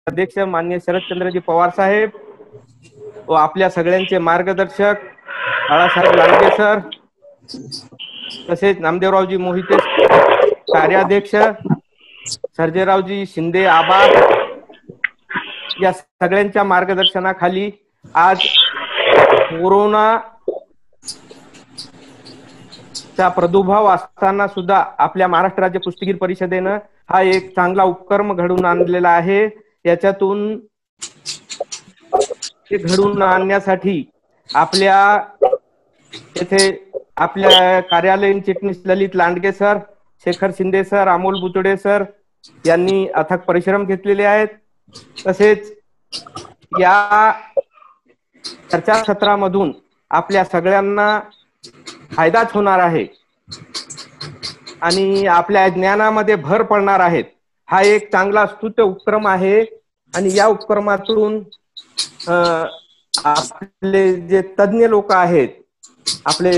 अध्यक्ष माननीय शरदचंद्रजी पवार साहेब व आपल्या सगळ्यांचे मार्गदर्शक बाळासाहेब लांडगे सर, तसेच नामदेवरावजी मोहिते कार्याध्यक्ष, सर्जेरावजी शिंदे आबा, या सगळ्यांच्या मार्गदर्शनाखाली आज कोरोना चा प्रादुर्भाव असताना सुद्धा आपल्या महाराष्ट्र राज्य कुस्तीगीर परिषदेनं हा एक चांगला उपक्रम घडवून आणलेला आहे। याच्यातून ते घडवून आणण्यासाठी आपल्या येथे आपल्या कार्यालयीन चिटणीस Lalit Landge sir, Shekhar Shinde sir, Amol Butde sir यांनी अथक परिश्रम घेतलेले आहेत। तसेच या चर्चासत्रामधून आपल्या सगळ्यांना फायदाच होणार आहे आणि आपल्या ज्ञानामध्ये भर पडणार आहे। हा एक चांगला स्तुत्य उपक्रम आहे आणि या उपक्रमातून आपले जे तज्ञ लोक आहेत, आपले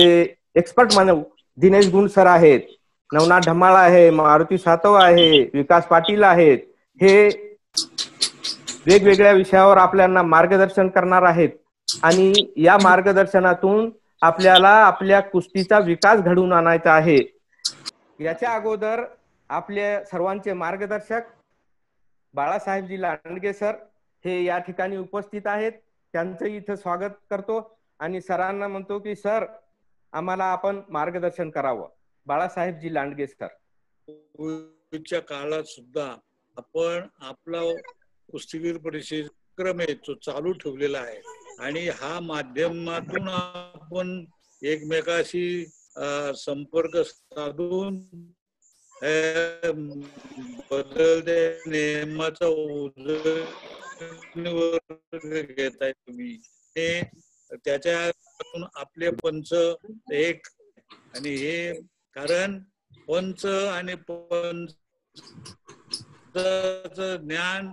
एक्सपर्ट मानव दिनेश गुण सर आहेत, नवनाथ ढमाळ आहे, मारुती सातव आहे, विकास पाटील आहेत, हे वेगवेगळ्या विषयावर आपल्याला मार्गदर्शन करणार आहेत आणि या मार्गदर्शनातून आपल्याला आपल्या कुस्तीचा विकास घडवून आणायचा आहे। याच्या अगोदर आपल्या सर्वांचे मार्गदर्शक बाळासाहेबजी लांडगे सर हे या ठिकाणी उपस्थित आहेत। त्यांचं इथं स्वागत करतो आणि सरांना म्हणतो की सर आम्हाला आपण मार्गदर्शन करावं। बाळासाहेबजी लांडगे सर। कोविडच्या काळात सुद्धा आपण आपला कुस्तीगीर परिषद क्रम आहे तो चालू ठेवलेला आहे आणि हा माध्यमातून आपण एकमेकाशी संपर्क साधून बदलत्या नियमाचा घेताय तुम्ही, त्याच्यातून आपले पंच एक आणि हे कारण पंच आणि पंच ज्ञान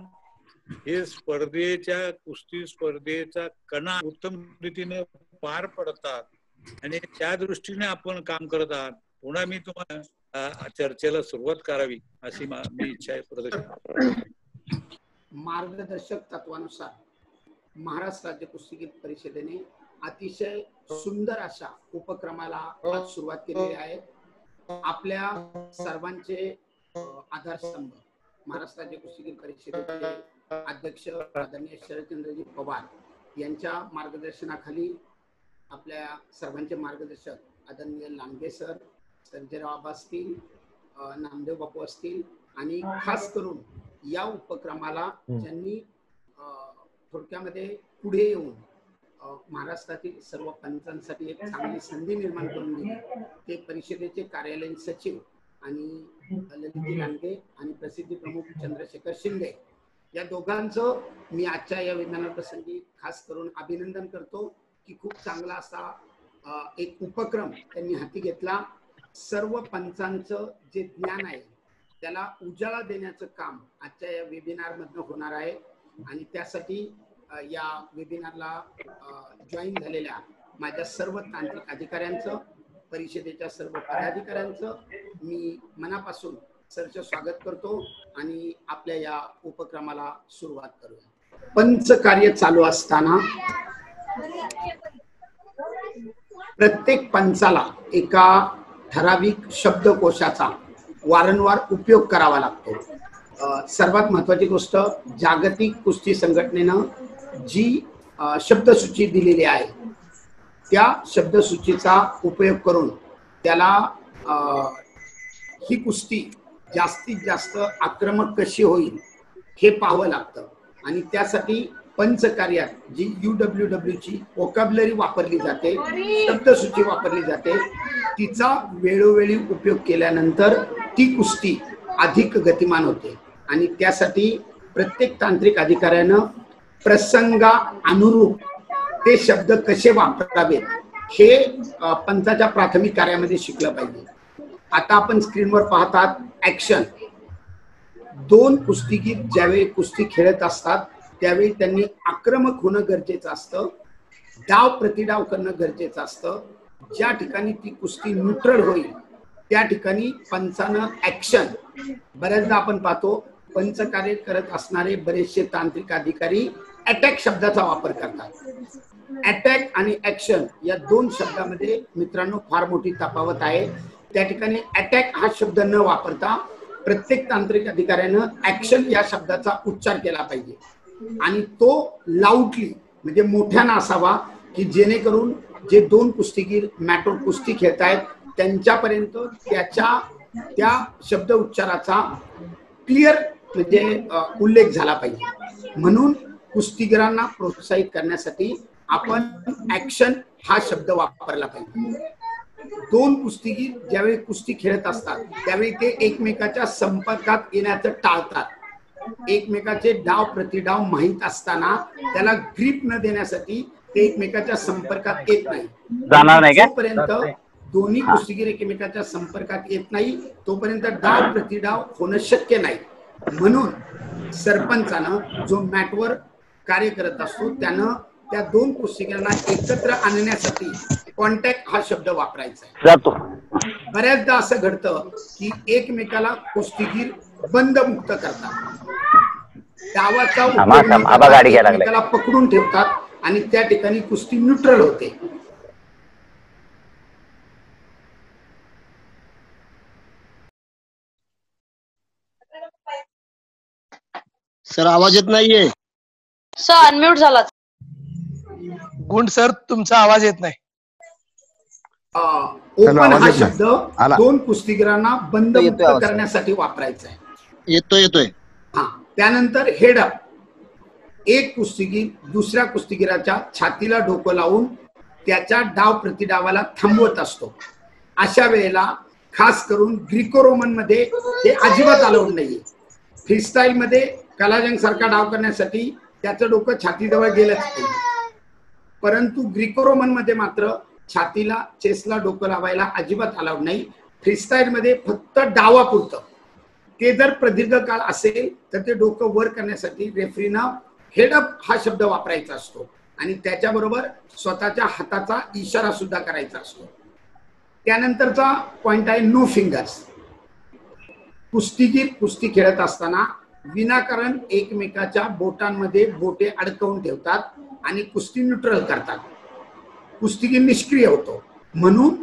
हे स्पर्धेच्या कुस्ती स्पर्धेचा कणा उत्तम रीतीने पार पडतात आणि त्या दृष्टीने आपण काम करत आहात। पुन्हा मी तुम्हाला चर्चेला सुरुवात करावी अशी मी इच्छा आहे। मार्गदर्शक तत्वानुसार महाराष्ट्र राज्य कुस्तीगीर परिषदेने अतिशय सुंदर अशा उपक्रमाला आज सुरुवात केलेली आहे। आपल्या सर्वांचे आधारस्तंभ महाराष्ट्र राज्य कुस्तीगीर परिषदेचे अध्यक्ष आदरणीय शरदचंद्रजी पवार यांच्या मार्गदर्शनाखाली आपल्या सर्वांचे मार्गदर्शक आदरणीय लांडगे सर, सर्जेराव आबा असतील, नामदेव बापू असतील आणि खास करून या उपक्रमाला ज्यांनी थोडक्यामध्ये पुढे येऊन महाराष्ट्रातील सर्व पंचांसाठी एक चांगली संधी निर्माण करून दिली ते परिषदेचे कार्यालयीन सचिव आणि ललित लांडगे आणि प्रसिद्धी प्रमुख चंद्रशेखर शिंदे या दोघांचं मी आजच्या या वेबिनार प्रसंगी खास करून अभिनंदन करतो की खूप चांगला असा एक उपक्रम त्यांनी हाती घेतला। सर्व पंचांचं जे ज्ञान आहे त्याला उजाळा देण्याचं काम आजच्या या वेबिनार मधनं होणार आहे आणि त्यासाठी या वेबिनारला जॉईन झालेल्या माझ्या सर्व तांत्रिक अधिकाऱ्यांचं, परिषदेच्या सर्व पदाधिकाऱ्यांचं मी मनापासून सरचं स्वागत करतो आणि आपल्या या उपक्रमाला सुरुवात करूया। पंच कार्य चालू असताना प्रत्येक पंचाला एका ठराविक शब्दकोशाचा वारंवार उपयोग करावा लागतो। सर्वात महत्त्वाची गोष्ट, जागतिक कुस्ती संघटनेनं जी शब्दसूची दिलेली आहे त्या शब्दसूचीचा उपयोग करून त्याला ही कुस्ती जास्तीत जास्त आक्रमक कशी होईल हे पाहावं लागतं आणि त्यासाठी पंचकार्यात जी UWW ची वोकॅब्युलरी वापरली जाते, शब्दसूची वापरली जाते, तिचा वेळोवेळी उपयोग केल्यानंतर ती कुस्ती अधिक गतिमान होते आणि त्यासाठी प्रत्येक तांत्रिक अधिकाऱ्यानं प्रसंगा अनुरूप ते शब्द कसे वापरावेत हे पंचाच्या प्राथमिक कार्यामध्ये शिकलं पाहिजे। आता आपण स्क्रीनवर पाहतात ऍक्शन। दोन कुस्तीगीर ज्यावेळी कुस्ती खेळत असतात त्यावेळी त्यांनी आक्रमक होणं गरजेचं असतं, डाव प्रतिडाव करणं गरजेचं असतं। ज्या ठिकाणी ती कुस्ती न्यूट्रल होईल त्या ठिकाणी पंचानं ऍक्शन, बऱ्याचदा आपण पाहतो पंचकार्य करत असणारे बरेचसे तांत्रिक अधिकारी अटॅक शब्दाचा वापर करतात। अटॅक आणि ऍक्शन या दोन शब्दामध्ये मित्रांनो फार मोठी तफावत आहे। त्या ठिकाणी अटॅक हा शब्द न वापरता प्रत्येक तांत्रिक अधिकाऱ्यानं ऍक्शन या शब्दाचा उच्चार केला पाहिजे आणि तो लाऊडली म्हणजे मोठ्यानं असावा की जेणेकरून जे दोन कुस्तीगीर मॅटवर कुस्ती खेळतायत त्यांच्यापर्यंत त्या शब्द उच्चाराचा क्लिअर म्हणजे उल्लेख झाला पाहिजे। म्हणून कुस्तीगीरांना प्रोत्साहित करण्यासाठी आपण ऍक्शन हा शब्द वापरला पाहिजे। दोन कुस्तीगीर ज्यावेळी कुस्ती खेळत असतात त्यावेळी ते एकमेकाच्या संपर्कात येण्याचं टाळतात। एकमेकाचे डाव प्रतिडाव माहीत असताना त्याला ग्रीप न देण्यासाठी ते एकमेकाच्या संपर्कात येत नाही। जोपर्यंत दोन्ही कुस्तीगीर एकमेकाच्या संपर्कात येत नाही तोपर्यंत डाव प्रतिडाव होणं शक्य नाही। म्हणून सरपंचानं जो मॅटवर कार्य करत असतो त्यानं त्या दोन कुस्तीगीरांना एकत्र आणण्यासाठी कॉन्टॅक्ट हा शब्द वापरायचा आहे। बऱ्याचदा असं घडतं की एकमेकाला कुस्तीगीर बंदमुक्त करतात, डावाचा उपयोग न करता एकमेकाला पकडून ठेवतात आणि त्या ठिकाणी कुस्ती न्यूट्रल होते। सर आवाज येत नाहीये सर, अनम्यूट झाला। गुंड सर तुमचा आवाज येत नाही। ओपन हा शब्द दोन कुस्तीगीरांना बंदमुक्त करण्यासाठी वापरायचा आहे। येतोय हा, त्यानंतर हेडअप, एक कुस्तीगीर दुसऱ्या कुस्तीगीराच्या छातीला डोकं लावून त्याच्या डाव प्रतिडावाला थांबवत असतो। अशा वेळेला खास करून ग्रीको रोमन मध्ये हे अजिबात अलाउड नाहीये। फ्रीस्टाईल मध्ये कलाजंग सारखा डाव करण्यासाठी त्याचं डोकं छातीजवळ गेलंच पाहिजे, परंतु ग्रीको रोमन मध्ये मात्र छातीला चेस्टला डोकं लावायला अजिबात अलाउड नाही। फ्रीस्टाईल मध्ये फक्त डावापुरतं, ते जर प्रदीर्घ काळ असेल तर ते डोकं वर करण्यासाठी रेफरीनं हेडअप हा शब्द वापरायचा असतो आणि त्याच्याबरोबर स्वतःच्या हाताचा इशारा सुद्धा करायचा असतो। त्यानंतरचा पॉइंट आहे नो फिंगर्स। कुस्तीगीर कुस्ती खेळत असताना विनाकारण एकमेकाच्या बोटांमध्ये बोटे अडकवून ठेवतात आणि कुस्ती न्यूट्रल करतात, कुस्तीगीर निष्क्रिय होतो। म्हणून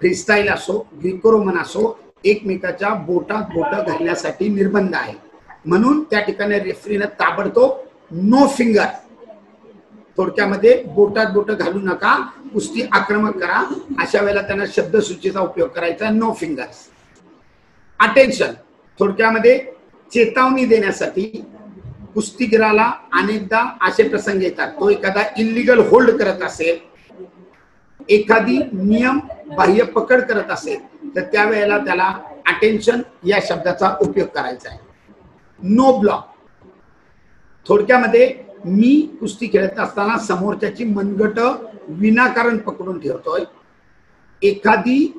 फ्रीस्टाईल असो ग्रीको रोमन असो एकमेकाच्या बोटात बोट घालण्यासाठी निर्बंध आहे। म्हणून त्या ठिकाणी रेफरीनं ताबडतोब नो फिंगर, थोडक्यामध्ये बोटात बोट घालू नका, कुस्ती आक्रमक करा, अशा वेळेला त्यांना शब्दसूचीचा उपयोग करायचा नो फिंगर्स। अटेन्शन, थोडक्यामध्ये चेतावणी देण्यासाठी कुस्तीगीराला अनेकदा असे प्रसंग येतात, तो एखादा इल्लीगल होल्ड करत असेल, एखादी नियम बाह्य पकड करत असेल तर त्यावेळेला त्याला अटेन्शन या शब्दाचा उपयोग करायचा आहे। नो ब्लॉक, थोडक्यामध्ये मी कुस्ती खेळत असताना समोरच्याची मनगट विनाकारण पकडून ठेवतोय, एखादी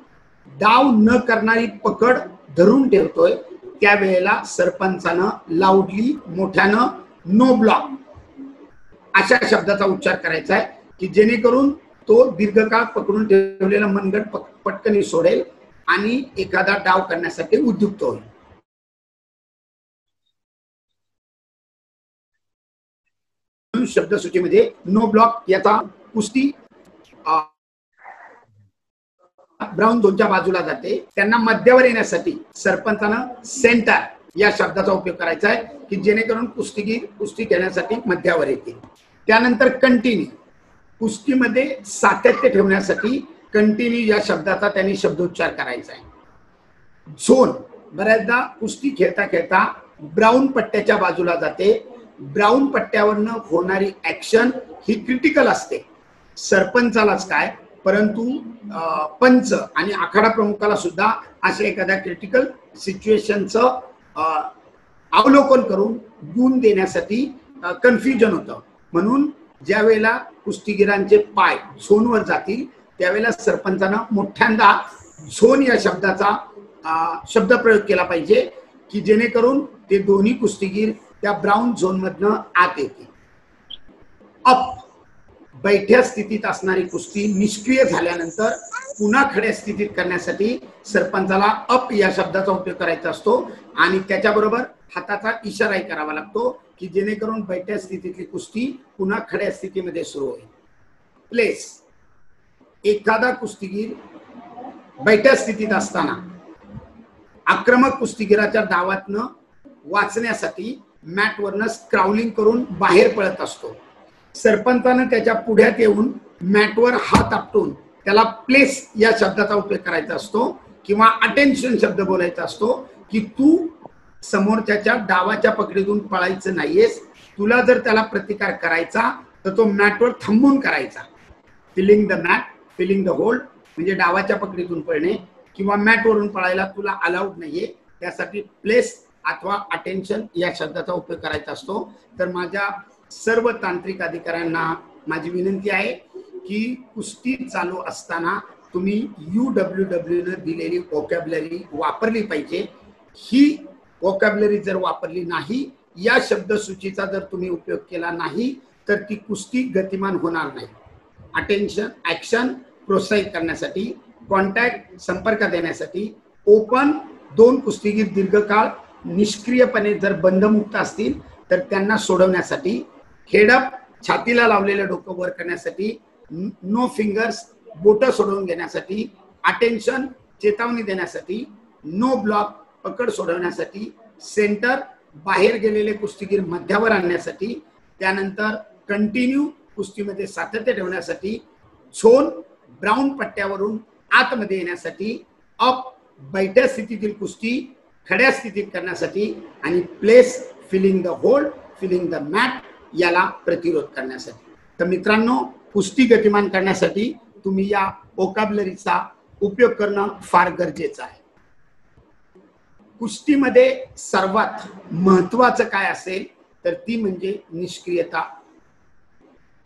डाव न करणारी पकड धरून ठेवतोय, त्यावेळेला सरपंचानं लाऊडली मोठ्यानं नो ब्लॉक अशा शब्दाचा उच्चार करायचा आहे की जेणेकरून तो दीर्घकाळ पकडून ठेवलेला मनगट पटकन सोडेल आणि एखादा डाव करण्यासाठी उद्युक्त होईल। शब्दसूचीमध्ये नो ब्लॉक याचा कुस्ती ब्राऊन झोनच्या बाजूला जाते, त्यांना मध्यावर येण्यासाठी सरपंचानं सेंटर या शब्दाचा उपयोग करायचा आहे की जेणेकरून कुस्तीगीर कुस्ती खेळण्यासाठी मध्यावर येतील। त्यानंतर कंटिन्यू, कुस्तीमध्ये सातत्य ठेवण्यासाठी कंटिन्यू या शब्दाचा त्यांनी शब्दोच्चार करायचा आहे। झोन, बऱ्याचदा कुस्ती खेळता खेळता ब्राऊन पट्ट्याच्या बाजूला जाते, ब्राऊन पट्ट्यावरनं होणारी ऍक्शन ही क्रिटिकल असते, सरपंचालाच काय परंतु पंच आणि आखाडा प्रमुखाला सुद्धा अशा एखाद्या क्रिटिकल सिच्युएशनचं अवलोकन करून गुण देण्यासाठी कन्फ्युजन होतं। म्हणून ज्या वेळेला कुस्तीगीरांचे पाय झोनवर जातील त्यावेळेला सरपंचानं मोठ्यांदा झोन या शब्दाचा शब्द प्रयोग केला पाहिजे की जेणेकरून ते दोन्ही कुस्तीगीर त्या ब्राऊन झोन मधनं आत येतील। अप, बैठ्या स्थितीत असणारी कुस्ती निष्क्रिय झाल्यानंतर पुन्हा खड्या स्थितीत करण्यासाठी सरपंचाला अप या शब्दाचा उपयोग करायचा असतो आणि त्याच्याबरोबर हाताचा इशाराही करावा लागतो की जेणेकरून बैठ्या स्थितीतली कुस्ती पुन्हा खड्या स्थितीमध्ये सुरू होईल. प्लेस. एखादा कुस्तीगीर बैठ्या स्थितीत असताना आक्रमक कुस्तीगीराच्या डावातनं वाचण्यासाठी मॅटवरनं स्क्राउलिंग करून बाहेर पळत असतो. सरपंचानं त्याच्या पुढ्यात येऊन मॅटवर हात आपटून त्याला प्लेस या शब्दाचा उपयोग करायचा असतो किंवा अटेन्शन शब्द बोलायचा असतो की तू समोरच्याच्या डावाच्या पकडीतून पळायचं नाहीयेस. तुला जर त्याला प्रतिकार करायचा तर तो मॅटवर थांबून करायचा. Fleeing the mat, fleeing the hold म्हणजे डावाच्या पकडीतून पळणे किंवा मॅटवरून पळायला तुला अलाउड नाहीये. त्यासाठी प्लेस अथवा अटेन्शन या शब्दाचा उपयोग करायचा असतो. तर माझ्या सर्व तांत्रिक अधिकाऱ्यांना माझी विनंती आहे की कुस्ती चालू असताना तुम्ही UWW ने दिलेली वोकॅब्युलरी वापरली पाहिजे. ही वोकॅब्युलरी जर वापरली नाही, या शब्दसूचीचा जर तुम्ही उपयोग केला नाही तर ती कुस्ती गतिमान होणार नाही. अटेन्शन, ऍक्शन प्रोत्साहित करण्यासाठी, कॉन्टॅक्ट संपर्क देण्यासाठी, ओपन दोन कुस्तीगीर दीर्घकाळ निष्क्रियपणे जर बंधमुक्त असतील तर त्यांना सोडवण्यासाठी, हेडअप छातीला लावलेलं डोकं वर करण्यासाठी, नो फिंगर्स बोट सोडवून घेण्यासाठी, अटेन्शन चेतावणी देण्यासाठी, नो ब्लॉक पकड सोडवण्यासाठी, सेंटर बाहेर गेलेले कुस्तीगीर मध्यावर आणण्यासाठी, त्यानंतर कंटिन्यू कुस्तीमध्ये सातत्य ठेवण्यासाठी, झोन ब्राऊन पट्ट्यावरून आतमध्ये येण्यासाठी, अप बैठ्या स्थितीतील कुस्ती खड्या स्थितीत करण्यासाठी आणि place fleeing the hold, fleeing the mat याला प्रतिरोध करण्यासाठी. तर मित्रांनो, कुस्ती गतिमान करण्यासाठी तुम्ही या वोकॅब्युलरीचा उपयोग करणं फार गरजेचं आहे. कुस्तीमध्ये सर्वात महत्वाचं काय असेल तर ती म्हणजे निष्क्रियता.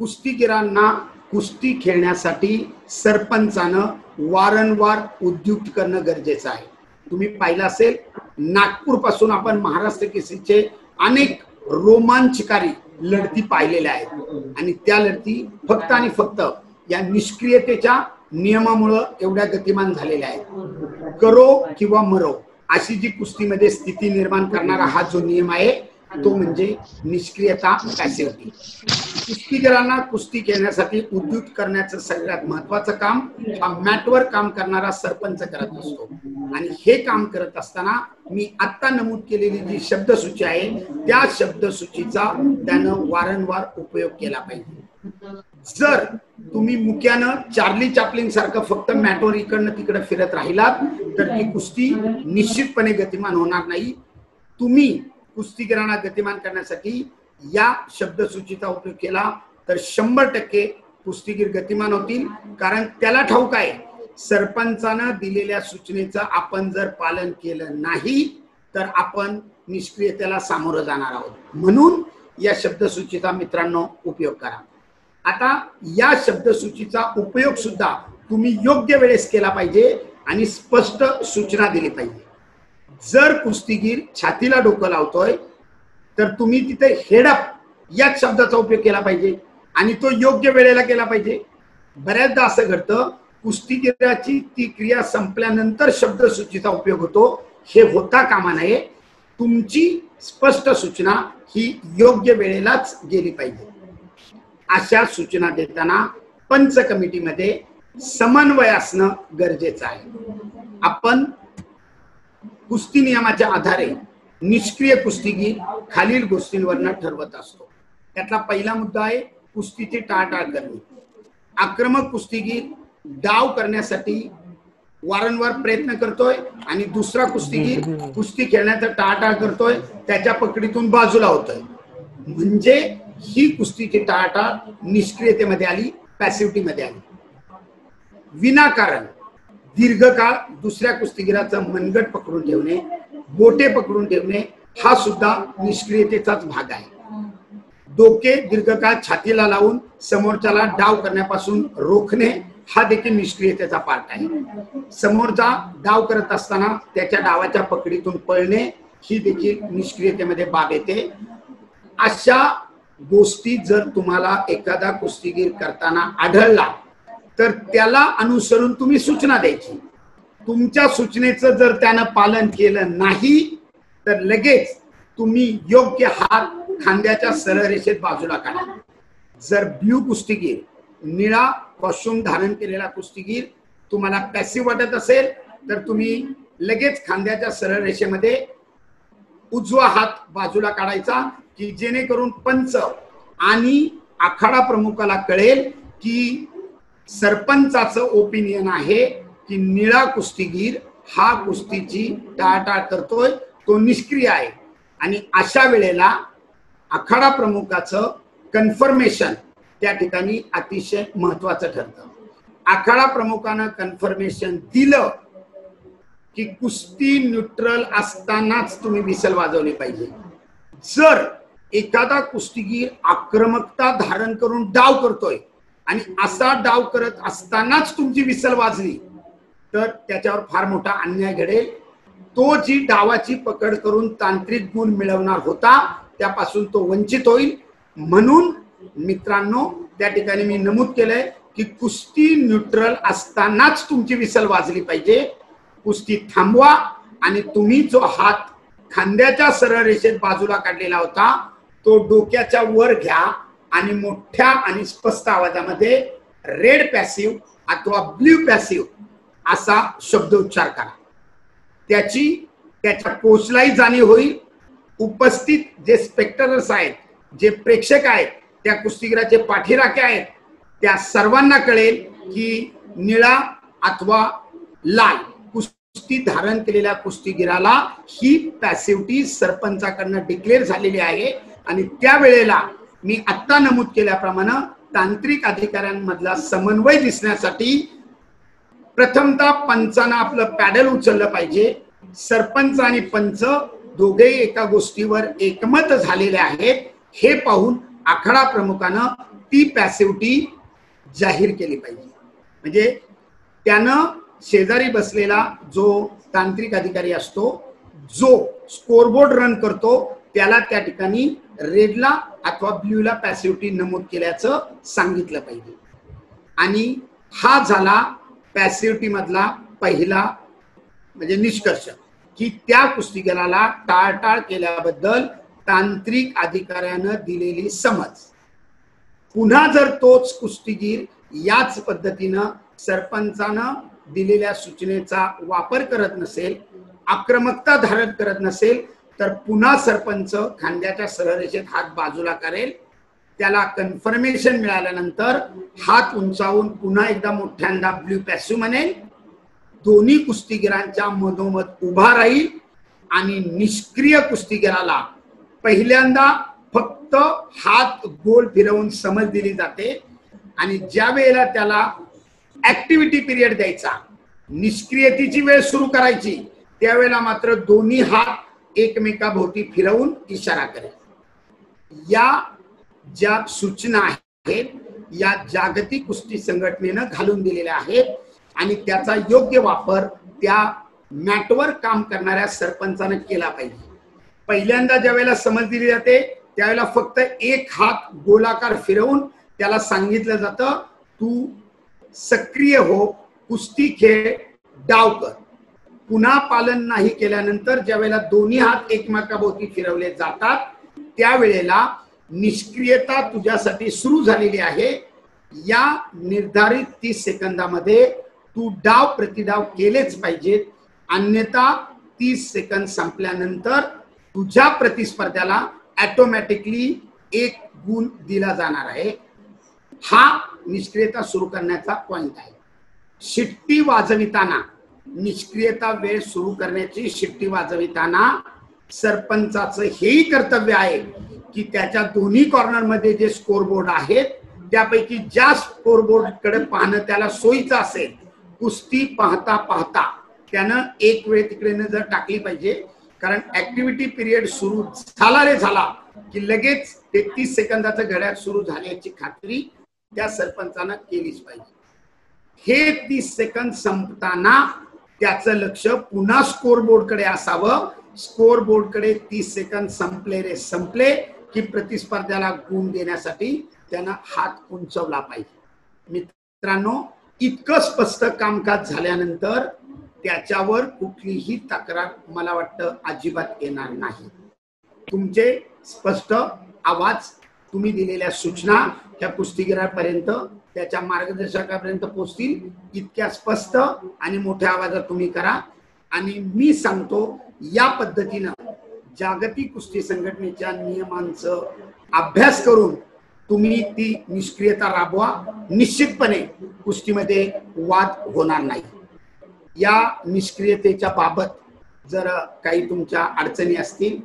कुस्तीगीरांना कुस्ती खेळण्यासाठी सरपंचानं वारंवार उद्युक्त करणं गरजेचं आहे. तुम्ही पाहिलं असेल, नागपूर पासून आपण महाराष्ट्र केसरीचे अनेक रोमांचकारी लढती पाहिलेल्या आहेत आणि त्या लढती फक्त आणि फक्त या निष्क्रियतेच्या नियमामुळे एवढ्या गतिमान झालेल्या आहेत. करो किंवा मरो अशी जी कुस्तीमध्ये स्थिती निर्माण करणारा हा जो नियम आहे तो म्हणजे निष्क्रियता, पॅसिव्हिटी. कुस्तीगीरांना कुस्ती खेळण्यासाठी उद्युक्त करण्याचं सगळ्यात महत्वाचं काम हा मॅटवर काम करणारा सरपंच करत असतो. आणि हे काम करत असताना मी आता नमूद केलेली जी शब्दसूची आहे त्या शब्दसूचीचा त्यानं वारंवार उपयोग केला पाहिजे. जर तुम्ही मुक्यानं चार्ली चॅपलिन सारखं फक्त मॅटवर इकडनं तिकडे फिरत राहिलात तर ती कुस्ती निश्चितपणे गतिमान होणार नाही. तुम्ही कुस्तीगीरांना गतिमान करण्यासाठी या शब्दसूचीचा उपयोग केला तर 100% कुस्तीगीर गतिमान होतील. कारण त्याला ठाऊक आहे सरपंचानं दिलेल्या सूचनेचं आपण जर पालन केलं नाही तर आपण निष्क्रियतेला सामोरं जाणार आहोत. म्हणून या शब्दसूचीचा मित्रांनो उपयोग करा. आता या शब्दसूचीचा उपयोग सुद्धा तुम्ही योग्य वेळेस केला पाहिजे आणि स्पष्ट सूचना दिली पाहिजे. जर कुस्तीगीर छातीला डोकं लावतोय तर तुम्ही तिथे हेडअप याच शब्दाचा उपयोग केला पाहिजे आणि तो योग्य वेळेला केला पाहिजे. बऱ्याचदा असं घडतं, कुस्तीगीराची ती क्रिया संपल्यानंतर शब्दसूचीचा उपयोग होतो. हे होता कामा नये. तुमची स्पष्ट सूचना ही योग्य वेळेलाच गेली पाहिजे. अशा सूचना देताना पंच कमिटीमध्ये समन्वय असणं गरजेचं आहे. आपण कुस्ती नियमाच्या आधारे निष्क्रिय कुस्तीगीर खालील गोष्टींवरनं ठरवत असतो. त्यातला पहिला मुद्दा आहे कुस्तीची टाळाटाळ करणे. आक्रमक कुस्तीगीर डाव करण्यासाठी वारंवार प्रयत्न करतोय आणि दुसरा कुस्तीगीर कुस्ती खेळण्याचा टाळाटाळ करतोय, त्याच्या पकडीतून बाजूला होतोय. म्हणजे ही कुस्तीची टाळाटाळ निष्क्रियतेमध्ये आली, पॅसिव्हिटीमध्ये आली. विनाकारण दीर्घकाळ दुसऱ्या कुस्तीगीराचं मनगट पकडून ठेवणे, बोटे पकडून ठेवणे हा सुद्धा निष्क्रियतेचाच भाग आहे. डोके दीर्घकाळ छातीला लावून समोरच्याला डाव करण्यापासून रोखणे हा देखील निष्क्रियतेचा पार्ट आहे. समोरचा डाव करत असताना त्याच्या डावाच्या पकडीतून पळणे ही देखील निष्क्रियतेमध्ये बाब येते. अशा गोष्टी जर तुम्हाला एखादा कुस्तीगीर करताना आढळला तर त्याला अनुसरून तुम्ही सूचना द्यायची. तुमच्या सूचनेचं जर त्यानं पालन केलं नाही तर लगेच तुम्ही योग्य हात खांद्याच्या सरळ रेषेत बाजूला काढा. जर ब्ल्यू कुस्तीगीर, निळा कॉस्ट्युम धारण केलेला कुस्तीगीर तुम्हाला पॅसिव्ह वाटत असेल तर तुम्ही लगेच खांद्याच्या सरळ रेषेमध्ये उजवा हात बाजूला काढायचा की जेणेकरून पंच आणि आखाडा प्रमुखाला कळेल की सरपंचाचं ओपिनियन आहे की निळा कुस्तीगीर हा कुस्तीची टाळाटाळ करतोय, तो निष्क्रिय आहे. आणि अशा वेळेला आखाडा प्रमुखाचं कन्फर्मेशन त्या ठिकाणी अतिशय महत्वाचं ठरतं. आखाडा प्रमुखानं कन्फर्मेशन दिलं की कुस्ती न्यूट्रल असतानाच तुम्ही विसल वाजवली पाहिजे. जर एखादा कुस्तीगीर आक्रमकता धारण करून डाव करतोय आणि असा डाव करत असतानाच तुमची विसल वाजली तर त्याच्यावर फार मोठा अन्याय घडेल. तो जी डावाची पकड करून तांत्रिक गुण मिळवणार होता त्यापासून तो वंचित होईल. म्हणून मित्रांनो, त्या ठिकाणी मी नमूद केलंय की कुस्ती न्यूट्रल असतानाच तुमची विसल वाजली पाहिजे. कुस्ती थांबवा आणि तुम्ही जो हात खांद्याच्या सरळ रेषेत बाजूला काढलेला होता तो डोक्याच्या वर घ्या आणि मोठ्या आणि स्पष्ट आवाजामध्ये रेड पॅसिव्ह अथवा ब्ल्यू पॅसिव्ह असा शब्द उच्चार करा. त्याच्या पोचलाही जाणीव होईल. उपस्थित जे स्पेक्टरर्स आहेत, जे प्रेक्षक आहेत, त्या कुस्तीगीराचे पाठीराखे आहेत, त्या सर्वांना कळेल की निळा अथवा लाल कुस्ती धारण केलेल्या कुस्तीगीराला ही पॅसिव्हिटी सरपंचाकडनं डिक्लेअर झालेली आहे. आणि त्यावेळेला मी आत्ता नमूद केल्याप्रमाणे तांत्रिक अधिकाऱ्यांमधला समन्वय दिसण्यासाठी प्रथमतः पंचानं आपलं पॅडल उचललं पाहिजे. सरपंच आणि पंच दोघेही एका गोष्टीवर एकमत झालेले आहेत हे पाहून आखाडा प्रमुखानं ती पॅसिव्हिटी जाहीर केली पाहिजे. म्हणजे त्यानं शेजारी बसलेला जो तांत्रिक अधिकारी असतो, जो स्कोरबोर्ड रन करतो, त्याला त्या ठिकाणी रेडला अथवा ब्ल्यूला पॅसिव्हिटी नमूद केल्याचं सांगितलं पाहिजे. आणि हा झाला पॅसिव्हिटी मधला पहिला म्हणजे निष्कर्ष की त्या कुस्तीगीराला टाळटाळ केल्याबद्दल तांत्रिक अधिकाऱ्यानं दिलेली समज. पुन्हा जर तोच कुस्तीगीर याच पद्धतीनं सरपंचानं दिलेल्या सूचनेचा वापर करत नसेल, आक्रमकता धारण करत नसेल तर पुन्हा सरपंच खांद्याच्या सरळ रेषेत हात बाजूला करेल. त्याला कन्फर्मेशन मिळाल्यानंतर हात उंचावून पुन्हा एकदा मोठ्यांदा ब्ल्यू पॅसिव्ह म्हणेल. दोन्ही कुस्तीगीरांच्या मधोमध उभा राहील आणि निष्क्रिय कुस्तीगीराला पहिल्यांदा फक्त हात गोल फिरवून समज दिली जाते. आणि ज्या वेळेला त्याला ऍक्टिव्हिटी पिरियड द्यायचा, निष्क्रियतेची वेळ सुरू करायची, त्यावेळेला मात्र दोन्ही हात एकमेकाभोवती फिरवून इशारा करेल. या ज्या सूचना आहेत या जागतिक कुस्ती संघटनेनं घालून दिलेल्या आहेत आणि त्याचा योग्य वापर त्या मॅटवर काम करणाऱ्या सरपंचानं केला पाहिजे. पहिल्यांदा ज्या वेळेला समज दिली जाते त्यावेळेला फक्त एक हात गोलाकार फिरवून त्याला सांगितलं जातं तू सक्रिय हो, कुस्ती खेळ, डाव कर. पुन्हा पालन नाही केल्यानंतर ज्या वेळेला दोन्ही हात एकमेकाभोवती फिरवले जातात त्यावेळेला निष्क्रियता तुझ्यासाठी सुरू झालेली आहे. या निर्धारित 30 सेकंदामध्ये तू डाव प्रतिडाव केलेच पाहिजेत, अन्यथा 30 सेकंद संपल्यानंतर तुझ्या प्रतिस्पर्ध्याला ऑटोमॅटिकली 1 गुण दिला जाणार आहे. हा निष्क्रियता सुरू करण्याचा पॉइंट आहे. शिट्टी वाजविताना, निष्क्रियता वेळ सुरू करण्याची शिट्टी वाजविताना सरपंचाचं हेही कर्तव्य आहे की त्याच्या दोन्ही कॉर्नर मध्ये जे स्कोरबोर्ड आहेत त्यापैकी ज्या स्कोरबोर्ड कडे पाहणं त्याला सोयीचं असेल, कुस्ती पाहता पाहता त्यानं एक वेळ तिकडे नजर टाकली पाहिजे. कारण ऍक्टिव्हिटी पिरियड सुरू झाला रे झाला की लगेच 33 सेकंदाचं घड्याळ सुरू झाल्याची खात्री त्या सरपंचानं केलीच पाहिजे. हे 30 सेकंद संपताना त्याचं लक्ष पुन्हा स्कोरबोर्ड कडे असावं. स्कोरबोर्ड कडे 30 सेकंद संपले रे संपले की प्रतिस्पर्ध्याला गुण देण्यासाठी त्यानं हात उंचवला पाहिजे. मित्रांनो, इतकं स्पष्ट कामकाज झाल्यानंतर त्याच्यावर कुठलीही तक्रार मला वाटतं अजिबात येणार नाही. तुमचे स्पष्ट आवाज, तुम्ही दिलेल्या सूचना त्या कुस्तीगिरापर्यंत, त्याच्या मार्गदर्शकापर्यंत पोहोचतील इतक्या स्पष्ट आणि मोठ्या आवाजात तुम्ही करा. आणि मी सांगतो या पद्धतीनं जागतिक कुस्ती संघटनेच्या नियमांचं अभ्यास करून तुम्ही ती निष्क्रियता राबवा. निश्चितपणे कुस्तीमध्ये वाद होणार नाही. या निष्क्रियतेच्या बाबत जर काही तुमच्या अडचणी असतील,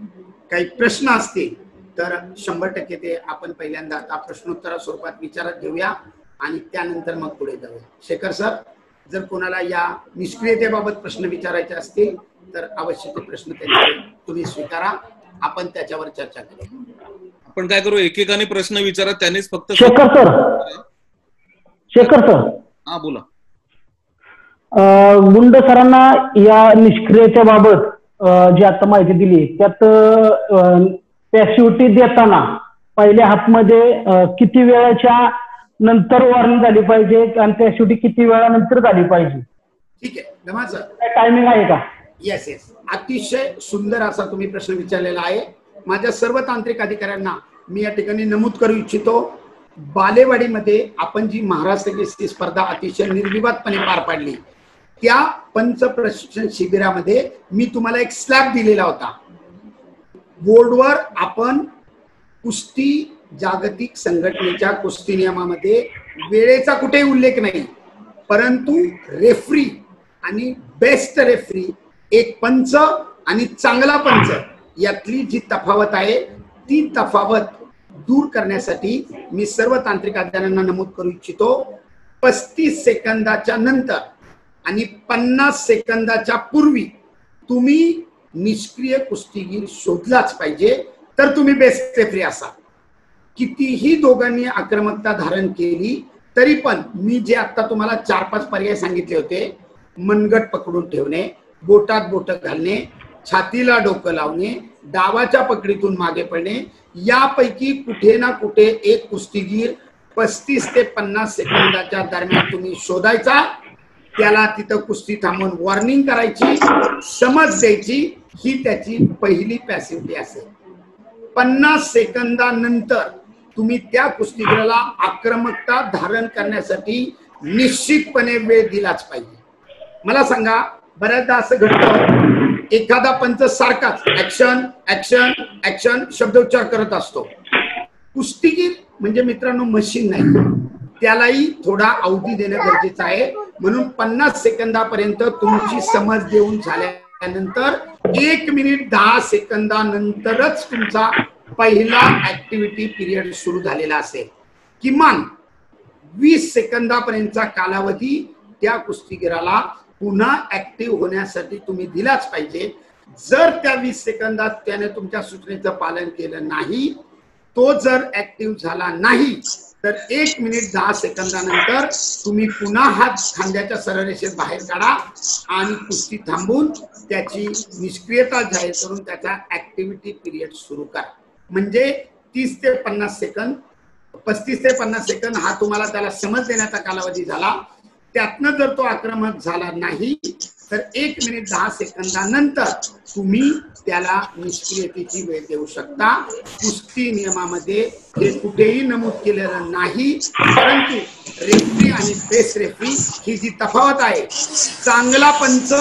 काही प्रश्न असतील तर 100% ते आपण पहिल्यांदा आता प्रश्नोत्तर स्वरूपात विचारात घेऊया आणि त्यानंतर मग पुढे जाऊया. शेखर सर, जर कोणाला या निष्क्रियतेबाबत प्रश्न विचारायचे असतील तर अवश्य ते प्रश्न तुम्ही स्वीकारा, आपण त्याच्यावर चर्चा करूया. आपण काय करू, एकेकाने प्रश्न विचारा, त्यांनीच फक्त. शेखर सर हा बोला. गुंड सरांना या निष्क्रियतेच्या बाबत जी आता माहिती दिली त्यात पॅसिव्हिटी देताना पहिल्या हाफमध्ये किती वेळाच्या नंतर वॉर्निंग झाली पाहिजे आणि पॅसिव्हिटी किती वेळानंतर झाली पाहिजे? ठीक आहे, धमाल सर. टायमिंग आहे का? येस येस, अतिशय सुंदर असा तुम्ही प्रश्न विचारलेला आहे. माझ्या सर्व तांत्रिक अधिकाऱ्यांना मी या ठिकाणी नमूद करू इच्छितो, बालेवाडीमध्ये आपण जी महाराष्ट्र केसरी स्पर्धा अतिशय निर्विवादपणे पार पाडली, त्या पंच प्रशिक्षण शिबिरामध्ये मी तुम्हाला एक स्लॅब दिलेला होता. बोर्डवर आपण कुस्ती जागतिक संघटनेच्या कुस्ती नियमामध्ये वेळेचा कुठेही उल्लेख नाही, परंतु रेफरी आणि बेस्ट रेफरी, एक पंच आणि चांगला पंच यातली जी तफावत आहे ती तफावत दूर करण्यासाठी मी सर्व तांत्रिक अधिकाऱ्यांना नमूद करू इच्छितो, 35 सेकंदाच्या नंतर आणि 50 सेकंदाच्या पूर्वी तुम्ही निष्क्रिय कुस्तीगीर शोधलाच पाहिजे, तर तुम्ही बेस्ट रेफरी असाल. कितीही दोघांनी आक्रमकता धारण केली तरी पण मी जे आता तुम्हाला 4-5 पर्याय सांगितले होते, मनगट पकडून ठेवणे, बोटात बोट घालणे, छातीला डोकं लावणे, डावाच्या पकडीतून मागे पडणे, यापैकी कुठे ना कुठे एक कुस्तीगीर 35 ते 50 सेकंदाच्या दरम्यान तुम्ही शोधायचा, त्याला तिथं कुस्ती थांबवून वॉर्निंग करायची, समज द्यायची, ही त्याची पहिली पॅसिव्हिटी असेल. 50 सेकंदानंतर तुम्ही त्या कुस्तीगीराला आक्रमकता धारण करण्यासाठी निश्चितपणे वेळ दिलाच पाहिजे. मला सांगा, बऱ्याचदा असं घडतं, एखादा पंच सारखाच ऍक्शन ऍक्शन ऍक्शन शब्दोच्चार करत असतो. कुस्तीगीर म्हणजे मित्रांनो मशीन नाही, त्यालाही थोडा अवधी देणं गरजेचं आहे. म्हणून 50 सेकंदापर्यंत तुमची समज देऊन झाल्यानंतर 1 मिनिट 10 सेकंदानंतरच तुमचा पहिला ऍक्टिव्हिटी पिरियड सुरू झालेला असेल. किमान 20 सेकंदापर्यंतचा कालावधी त्या कुस्तीगीराला पुन्हा ऍक्टिव्ह होण्यासाठी तुम्ही दिलाच पाहिजे. जर त्या 20 सेकंदात त्याने तुमच्या सूचनेचं पालन केलं नाही, तो जर ऍक्टिव्ह झाला नाही, तर 1 मिनिट 10 सेकंदानंतर तुम्ही पुन्हा हात खांद्याच्या सरळ रेषेत बाहेर काढा आणि कुस्ती थांबून त्याची निष्क्रियता जाहीर करून त्याचा ऍक्टिव्हिटी पिरियड सुरू करा. म्हणजे 30 ते 50 सेकंद, 35 ते 50 सेकंद हा तुम्हाला त्याला समज देण्याचा कालावधी झाला. त्यातनं जर तो आक्रमक झाला नाही तर 1 मिनिट 10 सेकंदानंतर तुम्ही त्याला निष्क्रियतेची वेळ देऊ शकता. कुस्ती नियमामध्ये हे कुठेही नमूद केलेलं नाही, परंतु रेफरी आणि बेस्ट रेफरी ही जी तफावत आहे, चांगला पंच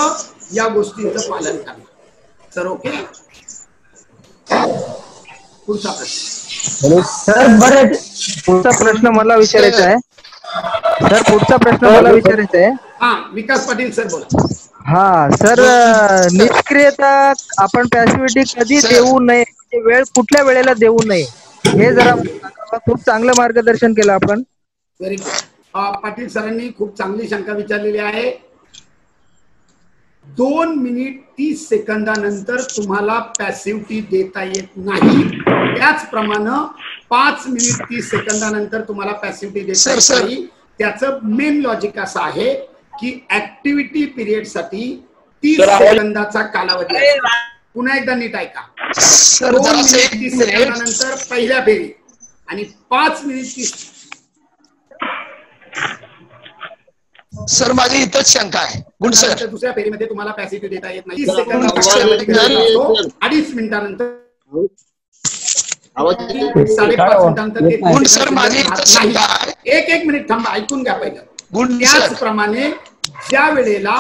या गोष्टींचं पालन करणार. सर ओके, पुढचा प्रश्न. सर बरं, पुढचा प्रश्न मला विचारायचा आहे. सर पुढचा प्रश्न मला विचारायचा आहे. हा, विकास पाटील सर बोला. हा सर, निष्क्रियता आपण पॅसिव्हिटी कधी देऊ नये, वेळ कुठल्या वेळेला देऊ नये हे जरा खूप चांगलं मार्गदर्शन केलं आपण. Very good. पाटील सरांनी खूप चांगली शंका विचारलेली आहे. 2 मिनिट 30 सेकंदानंतर तुम्हाला पॅसिव्हिटी देता येत नाही, त्याचप्रमाणे 5 मिनिट 30 सेकंदानंतर तुम्हाला पॅसिव्हिटी देता येत नाही. त्याचं मेन लॉजिक असं आहे की ऍक्टिव्हिटी पिरियड साठी 30 सेकंदाचा कालावधी आहे. पुन्हा एकदा नीट ऐका. 2 मिनिट 30 सेकंदानंतर पहिल्या फेरी आणि 5 मिनिट 30. सर माझी इथंच शंका आहे गुड सर. दुसऱ्या फेरीमध्ये तुम्हाला पॅसिव्हिटी देता येत नाही. 30 सेकंदाचा कालावधी 2.5 मिनिटानंतर साडेपाच मिनिटांनंतर ते गुंड सर माझी राहत इथं नाही. शंका आहे. एक मिनिट थांबा, ऐकून घ्या पहिलं. गुंड सर त्याचप्रमाणे ज्या वेळेला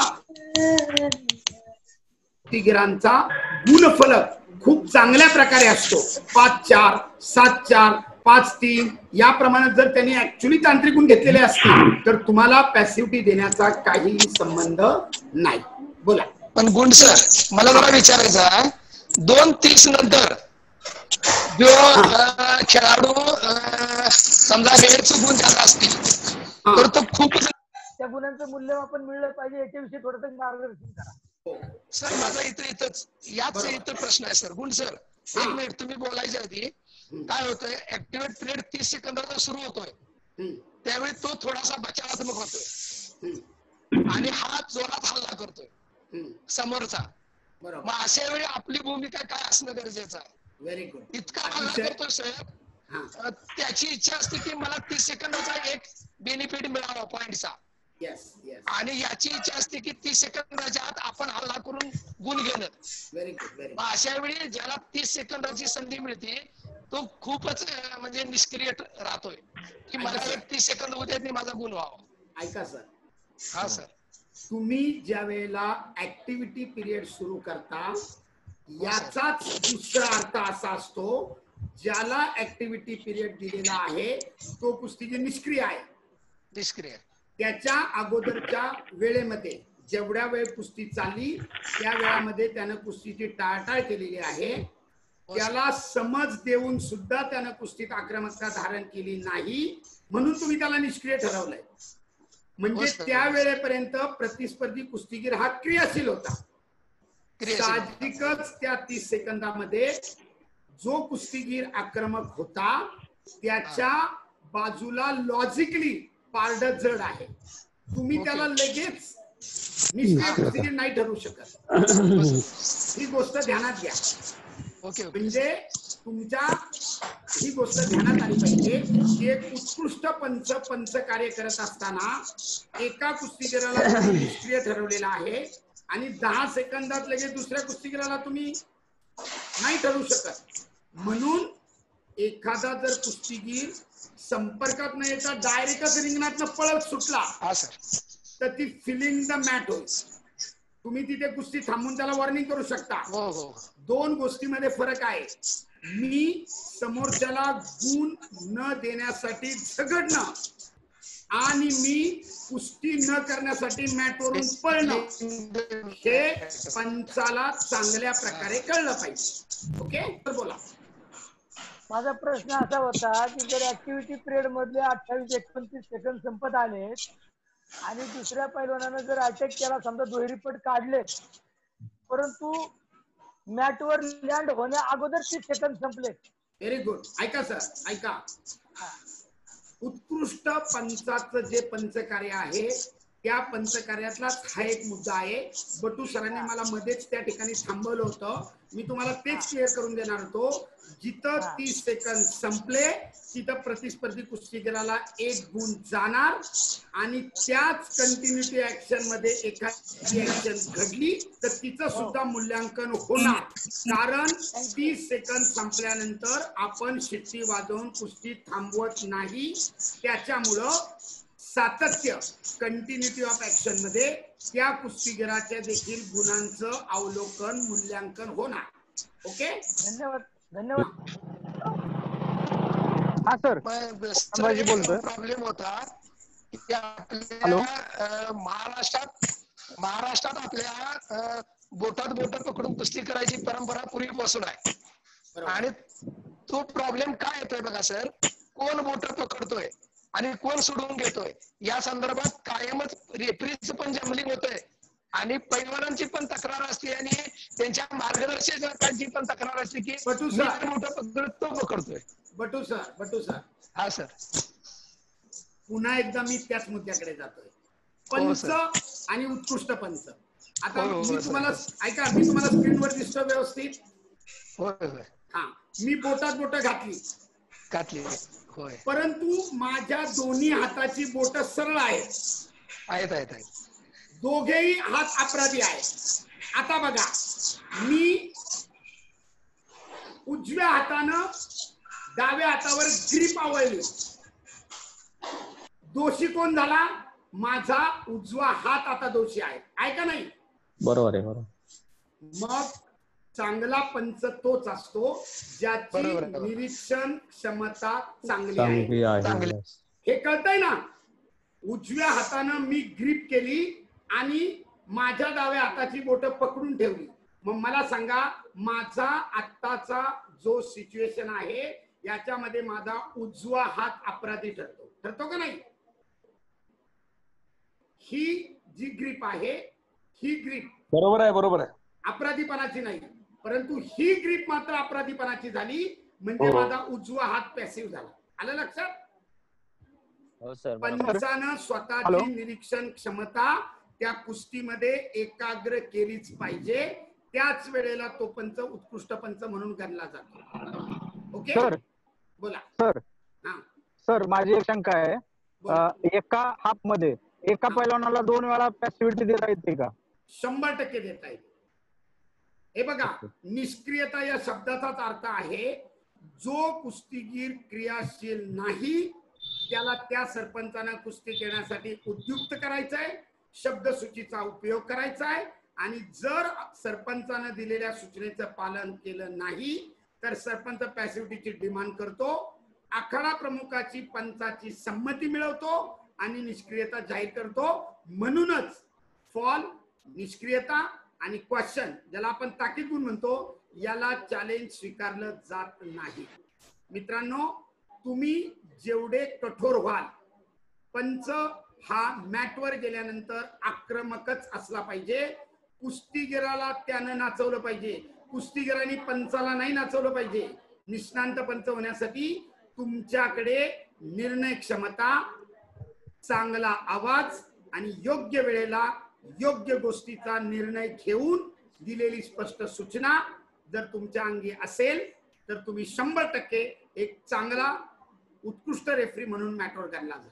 कुस्तीगिरांचा गुणफलक खूप चांगल्या प्रकारे असतो, 5-4, 7-4, 5-3 याप्रमाणे जर त्यांनी ऍक्च्युली तांत्रिक गुण घेतलेले असतील तर तुम्हाला पॅसिव्हिटी देण्याचा काही संबंध नाही. बोला. पण गुंड सर मला जरा विचारायचं आहे, 2:30 नंतर जो खेळाडू समजा वेळ चुकून जात असतील तर तो खूप त्या गुणांचं मूल्यमापन मिळलं पाहिजे याच्याविषयी थोडंसं मार्गदर्शन करा. सर माझा इथंच याच इथं प्रश्न आहे सर. गुंड सर एक मिनिट, तुम्ही बोलायच्या आधी काय होतंय, ऍक्टिव्हेट पिरियड 30 सेकंदाचा सुरू होतोय त्यावेळी तो थोडासा बचावात्मक होतोय आणि हात जोरात हल्ला करतोय समोरचा. मग अशा वेळी आपली भूमिका काय असणं गरजेचं आहे? Very good. इतका हल्ला करतोय सर, त्याची इच्छा असते की मला 30 सेकंदाचा एक बेनिफिट मिळावा पॉइंटचा, आणि याची इच्छा असते की 30 सेकंदाच्या आत आपण हल्ला करून गुण घेणं. Very good. व्हेरी मग अशा वेळी ज्याला 30 सेकंदाची संधी मिळते तो खूपच म्हणजे निष्क्रिय राहतोय की मला 30 सेकंद होते आणि माझा गुण व्हावा. ऐका सर. हा सर. तुम्ही ज्या वेळेला ऍक्टिव्हिटी पिरियड सुरू करता याचाच दुसरा अर्थ असा असतो, ज्याला ऍक्टिव्हिटी पिरियड दिलेला आहे तो कुस्तीगीर निष्क्रिय आहे. निष्क्रिय. त्याच्या अगोदरच्या वेळेमध्ये जेवढ्या वेळ कुस्ती चालली त्या वेळामध्ये त्यानं कुस्तीची टाळाटाळ केलेली आहे. त्याला समज देऊन सुद्धा त्यानं कुस्तीत आक्रमकता धारण केली नाही म्हणून तुम्ही त्याला निष्क्रिय ठरवलंय. म्हणजे त्या वेळेपर्यंत प्रतिस्पर्धी कुस्तीगीर हा क्रियाशील होता. साहजिकच त्या 30 सेकंदामध्ये जो कुस्तीगीर आक्रमक होता त्याच्या बाजूला लॉजिकली पारड जड आहे. तुम्ही त्याला लगेच निष्क्रिय कुस्तीगीर नाही ठरवू शकत. ही गोष्ट ध्यानात घ्या. म्हणजे तुमच्या ही गोष्ट ध्यानात आली पाहिजे की एक उत्कृष्ट पंच कार्य करत असताना एका कुस्तीगीराला निष्क्रिय ठरवलेला आहे आणि 10 सेकंदात लगेच दुसऱ्या कुस्तीगीराला तुम्ही नाही ठरवू शकत. म्हणून एखादा जर कुस्तीगीर संपर्कात न येता डायरेक्टच रिंगणातनं पळत सुटला तर ती फिलिंग द मॅट होईल. तुम्ही तिथे कुस्ती थांबून त्याला वॉर्निंग करू शकता. दोन गोष्टीमध्ये फरक आहे. मी समोरच्याला गुण न देण्यासाठी झगडणं आणि मी कुस्ती न करण्यासाठी मॅटवरून पळणं हे पंचाला चांगल्या प्रकारे कळलं पाहिजे. ओके. तर बोला. माझा प्रश्न असा होता की जर ऍक्टिव्हिटी पिरियड मधले 28-29 सेकंद संपत आले आणि दुसऱ्या पैलवानानं जर अटॅक केला, समजा दुहेरीपट काढले परंतु मॅटवर लँड होण्या अगोदर 30 सेकंद संपले. Very good. ऐका सर, ऐका. उत्कृष्ट पंचाचं जे पंचकार्य आहे त्या पंचकार्यातलाच हा एक मुद्दा आहे. बटू सरांनी मला मध्येच त्या ठिकाणी थांबवलं होतं. मी तुम्हाला तेच क्लिअर करून देणार होतो. जिथं 30 सेकंद संपले तिथं प्रतिस्पर्धी कुस्तीगीराला 1 गुण जाणार आणि त्याच कंटिन्युटी ऍक्शन मध्ये एखादी ऍक्शन घडली तर तिचं सुद्धा मूल्यांकन होणार. कारण 30 सेकंद संपल्यानंतर आपण शिट्टी वाजवून कुस्ती थांबवत नाही. त्याच्यामुळं सातत्य कंटिन्युटी ऑफ ऍक्शन मध्ये त्या कुस्तीगीराच्या देखील गुणांचं अवलोकन मूल्यांकन होणार. ओके. धन्यवाद. धन्यवाद. हा सर. संभाजी बोलतोय. प्रॉब्लेम होता की आपल्या महाराष्ट्रात आपल्या बोटात बोट पकडून कुस्ती करायची परंपरा पूर्वीपासून आहे. आणि तो प्रॉब्लेम काय येतोय बघा सर, कोण बोट पकडतोय आणि कोण सोडून घेतोय या संदर्भात कायमच रेफरीचं पण जमलिंग होतंय आणि पैलवानांची पण तक्रार असते आणि त्यांच्या मार्गदर्शकांची पण तक्रार असते की मोठं तो पकडतोय. बटू सर. हा सर. पुन्हा एकदा मी त्याच मुद्द्याकडे जातोय. पंच आणि उत्कृष्ट पंच. आता मी तुम्हाला ऐका, मी तुम्हाला स्क्रीनवर दिसतो व्यवस्थित. हा, मी बोटात बोट घातली. होय. परंतु माझ्या दोन्ही हाताची बोट सरळ आहेत. दोघेही हात अपराधी आहेत. आता बघा, मी उजव्या हातानं डाव्या हातावर ग्रीप आवळली. दोषी कोण झाला? माझा उजवा हात आता दोषी आहे का नाही? बरोबर आहे, बरोबर. मग चांगला पंच तोच असतो ज्याची निरीक्षण क्षमता चांगली आहे. हे कळतंय ना? उजव्या हातानं मी ग्रीप केली आणि माझ्या डाव्या हाताची बोट पकडून ठेवली. मग मला सांगा, माझा आत्ताचा जो सिच्युएशन आहे याच्यामध्ये माझा उजवा हात अपराधी ठरतो का नाही? ही जी ग्रीप आहे, ही ग्रीप बरोबर आहे अपराधीपणाची नाही, परंतु ही ग्रीप मात्र अपराधीपणाची झाली. म्हणजे माझा उजवा हात पॅसिव्ह झाला. आलं लक्षात? पंचानं स्वतःची निरीक्षण क्षमता त्या कुस्तीमध्ये एकाग्र केलीच पाहिजे. त्याच वेळेला तो पंच उत्कृष्ट पंच म्हणून गणला जातो. Okay sir? बोला सर. सर, माझी एक शंका आहे. एका हाफ मध्ये एका पैलवानाला 2 वेळा पॅसिव्हिटी देता येते का? 100% देता येते. हे बघा, निष्क्रियता या शब्दाचाच अर्थ आहे जो कुस्तीगीर क्रियाशील नाही त्याला त्या सरपंचानं कुस्ती खेळण्यासाठी उद्युक्त करायचंय, शब्दसूचीचा उपयोग करायचा आहे. आणि जर सरपंचानं दिलेल्या सूचनेचं पालन केलं नाही तर सरपंच पॅसिव्हिटीची डिमांड करतो, आखाडा प्रमुखाची पंचाची संमती मिळवतो आणि निष्क्रियता जाहीर करतो. म्हणूनच फॉल, निष्क्रियता आणि क्वेश्चन, ज्याला आपण ताकीद गुण म्हणतो, याला चॅलेंज स्वीकारलं जात नाही. मित्रांनो, तुम्ही जेवढे कठोर व्हाल, पंच हा मॅटवर गेल्यानंतर आक्रमकच असला पाहिजे. कुस्तीगिराला त्यानं नाचवलं पाहिजे, कुस्तीगिरांनी पंचाला नाही नाचवलं पाहिजे. निष्णांत पंच होण्यासाठी तुमच्याकडे निर्णय क्षमता, चांगला आवाज आणि योग्य वेळेला योग्य गोष्टीचा निर्णय घेऊन दिलेली स्पष्ट सूचना जर तुमच्या अंगी असेल तर तुम्ही 100% एक चांगला उत्कृष्ट रेफरी म्हणून मॅटवर गणला जा.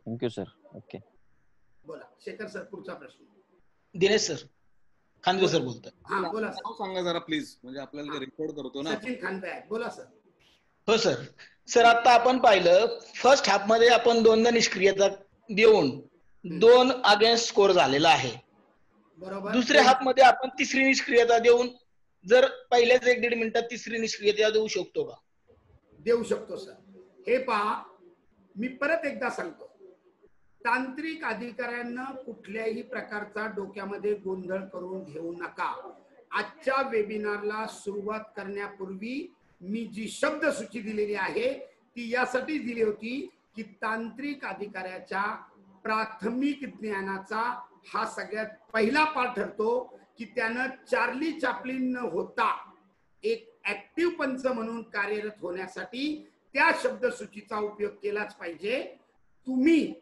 Thank you sir. ओके, बोला शेखर सर. पुढचा प्रश्न दिनेश सर, खानवे सर बोलतात. हा बोला नाव सांगा जरा प्लीज, म्हणजे आपल्याला रेकॉर्ड करतो ना. सचिन खानवे आहेत, बोला सर. हो सर. सर, आता आपण पाहिलं फर्स्ट हाफ मध्ये आपण 2 निष्क्रियता देऊन 2 अगेन्स्ट स्कोर झालेला आहे. बरोबर. दुसऱ्या हाफ मध्ये आपण 3री निष्क्रियता देऊन जर पहिल्याच 1-1.5 मिनिटात 3री निष्क्रियता देऊ शकतो का? देऊ शकतो सर. हे पहा, मी परत एकदा सांगतो, तांत्रिक अधिकाऱ्यांना कुठल्याही प्रकारचा डोक्यामध्ये गोंधळ करून घेऊ नका. आजच्या वेबिनारला सुरुवात करण्यापूर्वी मी जी शब्दसूची दिलेली आहे ती यासाठी दिली होती की तांत्रिक अधिकाऱ्याच्या प्राथमिक ज्ञानाचा हा सगळ्यात पहिला पाठ ठरतो की त्यानं चार्ली चॅप्लिन न होता एक ऍक्टिव्ह पंच म्हणून कार्यरत होण्यासाठी त्या शब्दसूचीचा उपयोग केलाच पाहिजे. तुम्ही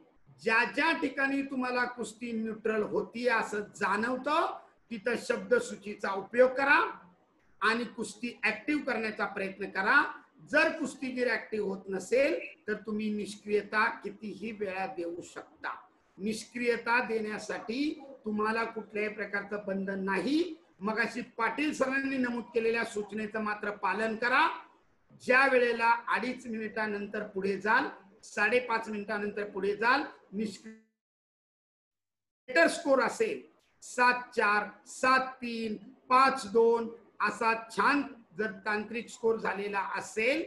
ज्या ज्या ठिकाणी तुम्हाला कुस्ती न्यूट्रल होती असं जाणवतं तिथं शब्दसूचीचा उपयोग करा आणि कुस्ती ऍक्टिव्ह करण्याचा प्रयत्न करा. जर कुस्तीगीर ऍक्टिव्ह होत नसेल तर तुम्ही निष्क्रियता कितीही वेळा देऊ शकता. निष्क्रियता देण्यासाठी तुम्हाला कुठल्याही प्रकारचं बंधन नाही. मगाशी पाटील सरांनी नमूद केलेल्या सूचनेचं मात्र पालन करा. ज्या वेळेला 2.5 मिनिटानंतर पुढे जाल, 5.5 मिनिटानंतर पुढे जाल, निष्क्रिय स्कोर असेल 7-4, 7-3, 5-2 असा छान जर तांत्रिक स्कोर झालेला असेल,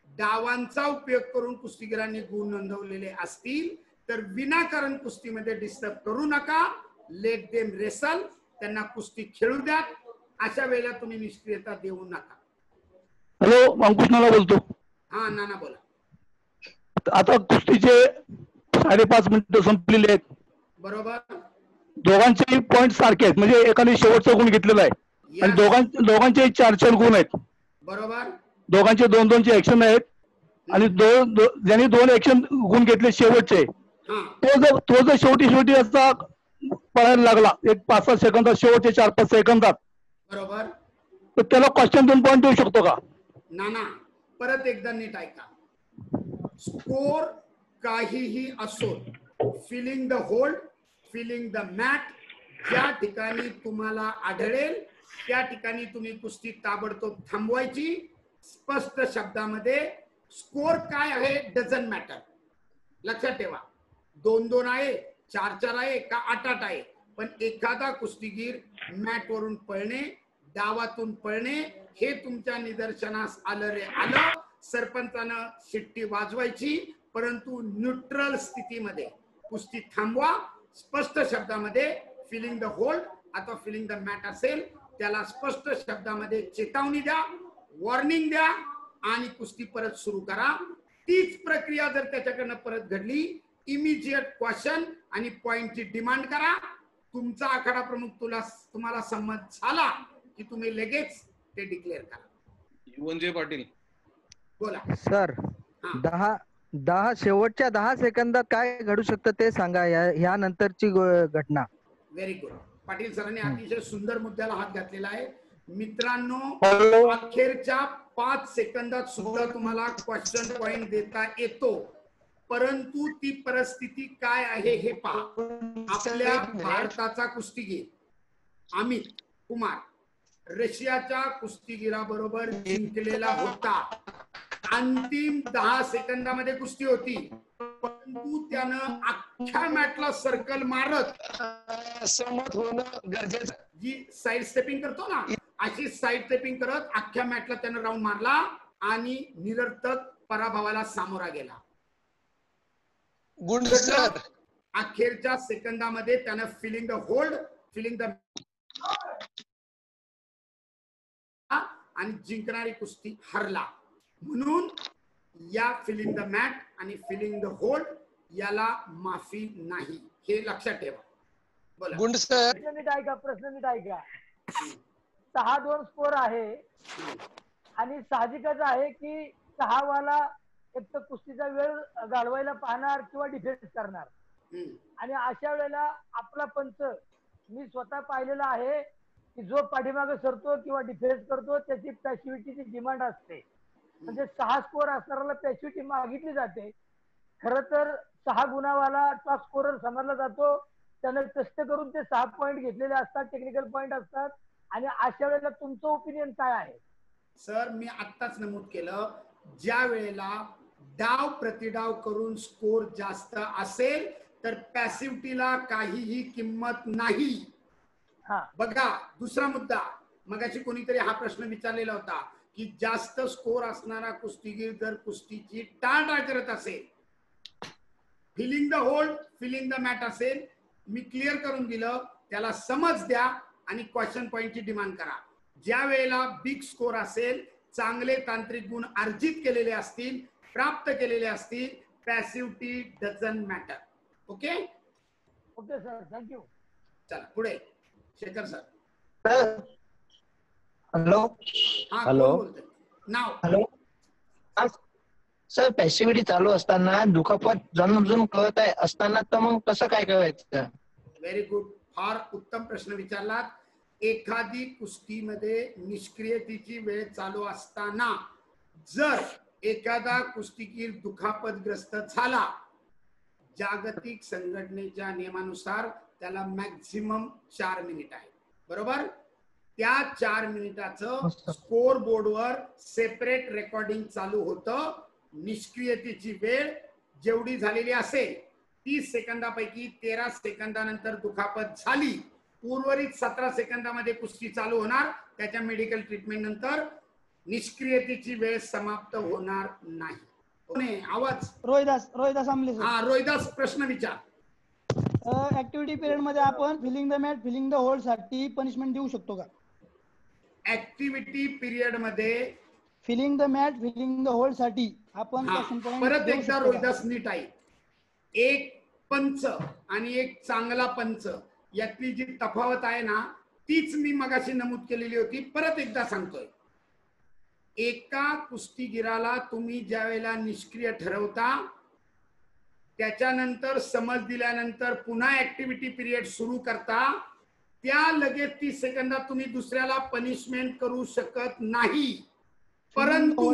डावांचा उपयोग करून कुस्तीगिरांनी गुण नोंदवलेले असतील तर विनाकारण कुस्तीमध्ये डिस्टर्ब करू नका. लेट देम रेसल, त्यांना कुस्ती खेळू द्या. अशा वेळेला तुम्ही निष्क्रियता देऊ नका. हॅलो, अंकुश नाना बोलतो. हा नाना बोला. आता कुस्तीचे 5.5 मिनिटं संपलेले आहेत. बरोबर. दोघांचे पॉइंट सारखे आहेत, म्हणजे एकाने शेवटचा गुण घेतलेला आहे आणि दोघांचे 4-4 गुण आहेत. बरोबर. दोघांचे 2-2चे ऍक्शन आहेत आणि ज्यांनी 2 ऍक्शन गुण घेतले शेवटचे, तो जर शेवटी असा पळायला लागला एक 5-6 सेकंदात, शेवटचे 4-5 सेकंदात, बरोबर, तर त्याला क्वेश्चन 2 पॉईंट देऊ शकतो का? नाना परत एकदा नीट ऐका. स्कोर काहीही असो, fleeing the hold, fleeing the mat, ज्या ठिकाणी तुम्हाला आढळेल त्या ठिकाणी तुम्ही कुस्ती ताबडतोब थांबवायची. स्पष्ट शब्दामध्ये स्कोर काय आहे डझंट मॅटर. लक्षात ठेवा, 2-2 आहे, 4-4 आहे का 8-8 आहे, पण एखादा कुस्तीगीर मॅट वरून पळणे, डावातून पळणे हे तुमच्या निदर्शनास आलं रे आलं. सरपंचानं शिट्टी वाजवायची, परंतु न्यूट्रल स्थितीमध्ये कुस्ती थांबवा. स्पष्ट शब्दामध्ये फिलिंग द होल्ड अथवा फिलिंग द मॅट असेल त्याला स्पष्ट शब्दामध्ये चेतावणी द्या, वॉर्निंग द्या आणि कुस्ती परत सुरू करा. तीच प्रक्रिया जर त्याच्याकडनं परत घडली, इमिजिएट क्वेश्चन आणि पॉइंटची डिमांड करा. तुमचा आखाडा प्रमुख तुम्हाला संमत झाला की तुम्ही लगेच ते डिक्लेअर करा. युवनजे पाटील बोला सर. 10 शेवटच्या 10 सेकंदात काय घडू शकतं ते सांगा, या नंतरची घटना. Very good. पाटील सरांनी अतिशय सुंदर मुद्द्याला हात घातलेला आहे. मित्रांनो, अखेरच्या 5 सेकंदात सुद्धा तुम्हाला क्वेश्चन पॉइंट देता येतो, परंतु ती परिस्थिती काय आहे हे पहा. आपल्या भारताचा कुस्तीगीर अमित कुमार रशियाच्या कुस्तीगीराबरोबर जिंकलेला होता. अंतिम 10 सेकंदामध्ये कुस्ती होती, परंतु त्यानं अख्ख्या मॅटला सर्कल मारत सहमत होणं गरजेचं. जी साईड स्टेपिंग करतो ना, अशी साईड स्टेपिंग करत अख्ख्या मॅटला त्यानं राऊंड मारला आणि निरर्थक पराभवाला सामोरा गेला. Good sir. अखेरच्या सेकंदामध्ये त्यानं fleeing the hold, fleeing the आणि जिंकणारी कुस्ती हरला. म्हणून या फिलिंग द मॅट आणि फिलिंग द होल्ड याला माफी नाही, हे लक्षात ठेवा. बोला. Good sir. प्रश्न नीट ऐका, प्रश्न नीट ऐका. 6-2 स्कोर आहे आणि साहजिकच आहे की 6 वाला एक तर कुस्तीचा वेळ घालवायला पाहणार किंवा डिफेन्स करणार. आणि अशा वेळेला आपला पंच मी स्वतः पाहिलेला आहे की जो पाठीमागे सरतो किंवा डिफेन्स करतो त्याची पॅसिव्हिटीची डिमांड असते. म्हणजे 6 स्कोर असणाऱ्याला पॅसिव्हिटी मागितली जाते. खरं तर 6 गुणावाला टॉप स्कोरर समजला जातो. त्याने कष्ट करून ते 6 पॉईंट घेतलेले असतात, टेक्निकल पॉईंट असतात. आणि अशा वेळेला तुमचं ओपिनियन काय आहे? सर, मी आत्ताच नमूद केलं, ज्या वेळेला डाव प्रतिडाव करून स्कोर जास्त असेल तर पॅसिव्हिटीला काहीही किंमत नाही. बघा, दुसरा मुद्दा, मगाशी कोणीतरी हा प्रश्न विचारलेला होता की जास्त स्कोर असणारा कुस्तीगीर जर कुस्तीची टाळाटाळ करत असेल, fleeing the hold, fleeing the mat असेल, मी क्लिअर करून दिलं, त्याला समज द्या आणि क्वेश्चन पॉइंटची डिमांड करा. ज्या वेळेला बिग स्कोर असेल, चांगले तांत्रिक गुण अर्जित केलेले असतील, प्राप्त केलेले असतील, passivity doesn't matter. Okay okay sir, thank you. चला पुढे शेखर सर. हॅलो. हॅलो. नाव. Hello sir. पॅसिव्हिटी चालू असताना दुखापत जणून कळत आहे असताना तर मग कसं काय करायचं? व्हेरी गुड, फार उत्तम प्रश्न विचारलात. एखादी कुस्तीमध्ये निष्क्रियतेची वेळ चालू असताना जर एखादा कुस्तीगीर दुखापतग्रस्त झाला, जागतिक संघटनेच्या नियमानुसार त्याला मॅक्झिमम 4 मिनिट आहे, बरोबर. त्या 4 मिनिटाचं स्कोर बोर्डवर सेपरेट रेकॉर्डिंग चालू होतं. निष्क्रियतेची वेळ जेवढी झालेली असेल 30 सेकंदापैकी 13 सेकंदानंतर दुखापत झाली, उर्वरित 17 सेकंदामध्ये कुस्ती चालू होणार. त्याच्या मेडिकल ट्रीटमेंट नंतर निष्क्रियतेची वेळ समाप्त होणार नाही. आवाज. रोहिदास आमले. हा, रोहिदास, प्रश्न विचार. ऍक्टिव्हिटी पिरियड मध्ये आपण fleeing the mat, fleeing the hold साठी पनिशमेंट देऊ शकतो का? ऍक्टिव्हिटी पिरियड मध्ये fleeing the mat, fleeing the hold साठी आपण परत एकदा रोहिदास नीट आहे. एक पंच आणि एक चांगला पंच यातली जी तफावत आहे ना, तीच मी मगाशी नमूद केलेली होती. परत एकदा सांगतोय, एका कुस्तीगीराला तुम्ही ज्या वेळेला निष्क्रिय ठरवता, त्याच्यानंतर समज दिल्यानंतर पुन्हा ऍक्टिव्हिटी पिरियड सुरू करता, त्या लगेच 30 सेकंदात तुम्ही दुसऱ्याला पनिशमेंट करू शकत नाही. परंतु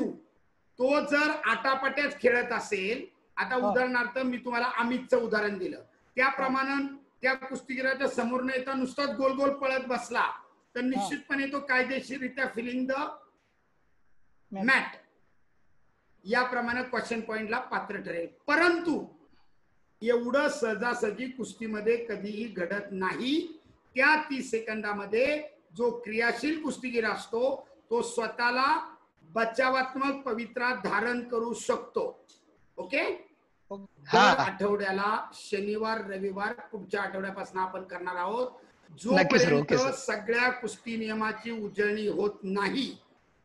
तो जर आटापाट्याच खेळत असेल, आता उदाहरणार्थ मी तुम्हाला अमितचं उदाहरण दिलं, त्याप्रमाणे त्या कुस्तीगीराच्या समोर न येता नुसताच गोल गोल पळत बसला तर निश्चितपणे तो कायदेशीररित्या फिलिंग द मॅट याप्रमाणे क्वेश्चन पॉइंटला पात्र ठरेल. परंतु एवढं सहजासहजी कुस्तीमध्ये कधीही घडत नाही. त्या 30 सेकंदामध्ये जो क्रियाशील कुस्तीगीर असतो तो स्वतःला बचावात्मक पवित्रा धारण करू शकतो. ओके. दर आठवड्याला शनिवार रविवार पुढच्या आठवड्यापासून आपण करणार आहोत. जोपर्यंत सगळ्या कुस्ती नियमाची उजळणी होत नाही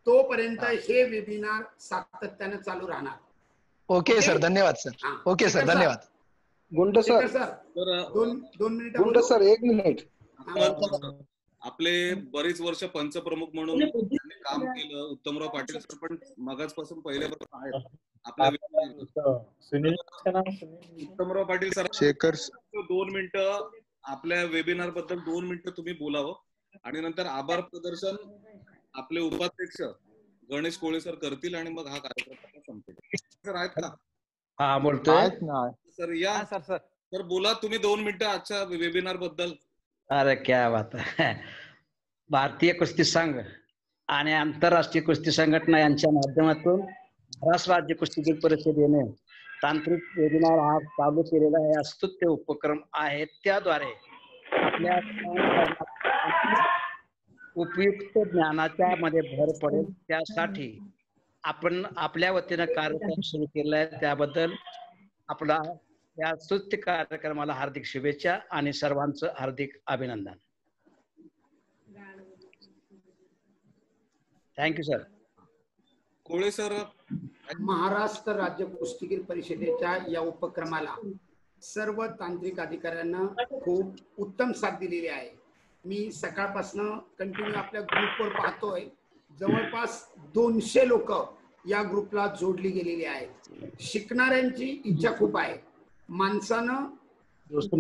तोपर्यंत हे वेबिनार सातत्याने चालू राहणार. ओके सर, धन्यवाद सर. ओके सर, धन्यवाद. गुंड सर, दोन मिनिट. गुंड सर, 1 मिनिट. आपले बरीच वर्ष पंचप्रमुख म्हणून त्यांनी काम केलं उत्तमराव पाटील सर पण मगाचपासून पहिल्यापासून आहेत आपल्या उत्तमराव पाटील सर. शेखर 2 मिनिटं आपल्या वेबिनार बद्दल 2 मिनिटं तुम्ही बोलावं आणि नंतर आभार प्रदर्शन आपले उपाध्यक्ष गणेश कोळे सर करतील आणि मग हा कार्यक्रम संपेल. सर आहेत का? हा बोलतोय सर. या सर बोला तुम्ही 2 मिनिटं आजच्या वेबिनार बद्दल. अरे क्या बात आहे. भारतीय कुस्ती संघ आणि आंतरराष्ट्रीय कुस्ती संघटना यांच्या माध्यमातून महाराष्ट्र राज्य कुस्तीगीर परिषदेने तांत्रिक वेबिनार हा चालू केलेला आहे. स्तुत्य उपक्रम आहे. त्याद्वारे आपल्या उपयुक्त ज्ञानाच्या मध्ये भर पडेल त्यासाठी आपण आपल्या वतीनं कार्यक्रम सुरू केला आहे. त्याबद्दल आपला या स्तुत्य कार्यक्रमाला हार्दिक शुभेच्छा आणि सर्वांचं हार्दिक अभिनंदन. Thank you sir. Kole sir. Maharashtra राज्य कुस्तीगीर परिषदेच्या या उपक्रमाला सर्व तांत्रिक अधिकाऱ्यांना खूप उत्तम साथ दिलेली आहे. मी सकाळपासून कंटिन्यू आपल्या ग्रुपवर पाहतोय जवळपास 200 लोक या ग्रुपला जोडली गेलेली आहेत. शिकणाऱ्यांची इच्छा खूप आहे. माणसानं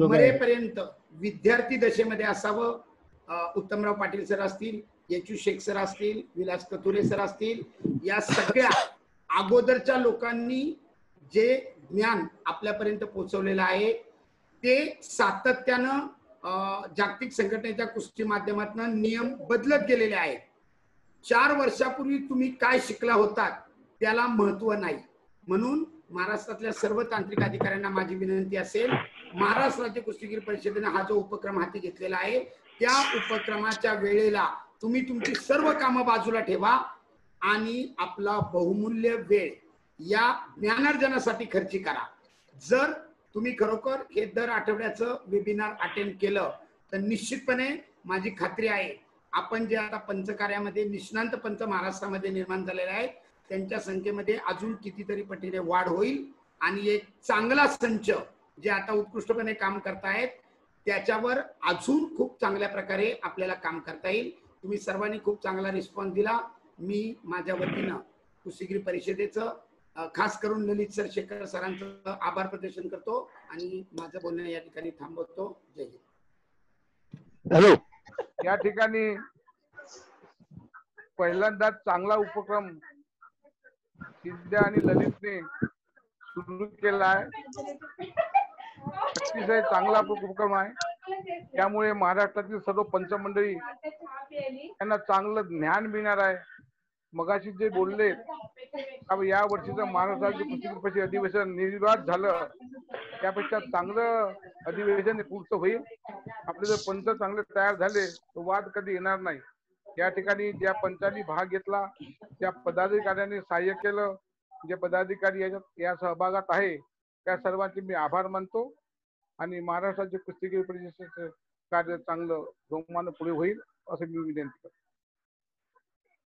मरेपर्यंत विद्यार्थी दशेमध्ये असावं. उत्तमराव पाटील सर असतील, येचू शेख सर असतील, विलास कथुरे सर असतील, या सगळ्या अगोदरच्या लोकांनी जे ज्ञान आपल्यापर्यंत पोहोचवलेलं आहे ते सातत्यानं जागतिक संघटनेच्या कुस्ती माध्यमातून नियम बदलत गेलेले आहेत. 4 वर्षापूर्वी तुम्ही काय शिकला होता त्याला महत्व नाही. म्हणून महाराष्ट्रातल्या सर्व तांत्रिक अधिकाऱ्यांना माझी विनंती असेल, महाराष्ट्र राज्य कुस्तीगीर परिषदेने हा जो उपक्रम हाती घेतलेला आहे त्या उपक्रमाच्या वेळेला तुम्ही तुमची सर्व कामं बाजूला ठेवा आणि आपला बहुमूल्य वेळ या ज्ञानार्जनासाठी खर्ची करा. जर तुम्ही खरोखर हे दर आठवड्याचं वेबिनार अटेंड केलं तर निश्चितपणे माझी खात्री आहे आपण जे आता पंचकार्यामध्ये निष्णांत पंच महाराष्ट्रामध्ये निर्माण झालेले आहेत त्यांच्या संख्येमध्ये अजून कितीतरी पटीने वाढ होईल आणि एक चांगला संच जे आता उत्कृष्टपणे काम करतायत त्याच्यावर अजून खूप चांगल्या प्रकारे आपल्याला काम करता येईल. तुम्ही सर्वांनी खूप चांगला रिस्पॉन्स दिला. मी माझ्या वतीनं कुस्तीगीर परिषदेचं खास करून ललित सर शेखर सरांचं आभार प्रदर्शन करतो आणि माझं बोलणं या ठिकाणी थांबवतो. जय हिंद. हॅलो. या ठिकाणी पहिल्यांदाच चांगला उपक्रम सिद्ध्या आणि ललितने सुरू केला आहे. अतिशय चांगला उपक्रम आहे. त्यामुळे महाराष्ट्रातील सर्व पंचमंडळी यांना चांगलं ज्ञान मिळणार आहे. मगाशी जे बोलले या वर्षीचं महाराष्ट्राचे कुस्तीगीर परिषद अधिवेशन निर्विवाद झालं त्यापेक्षा चांगलं अधिवेशन पुढचं होईल. आपले जर पंच चांगले तयार झाले तर वाद कधी येणार नाही. या ठिकाणी ज्या पंचांनी भाग घेतला त्या पदाधिकाऱ्यांनी सहाय्य केलं, जे पदाधिकारी या सहभागात आहे त्या सर्वांचे मी आभार मानतो आणि महाराष्ट्राचे कुस्तीगीर परिषदेचं कार्य चांगलं जोमानं पुढे होईल असं मी विनंती करतो.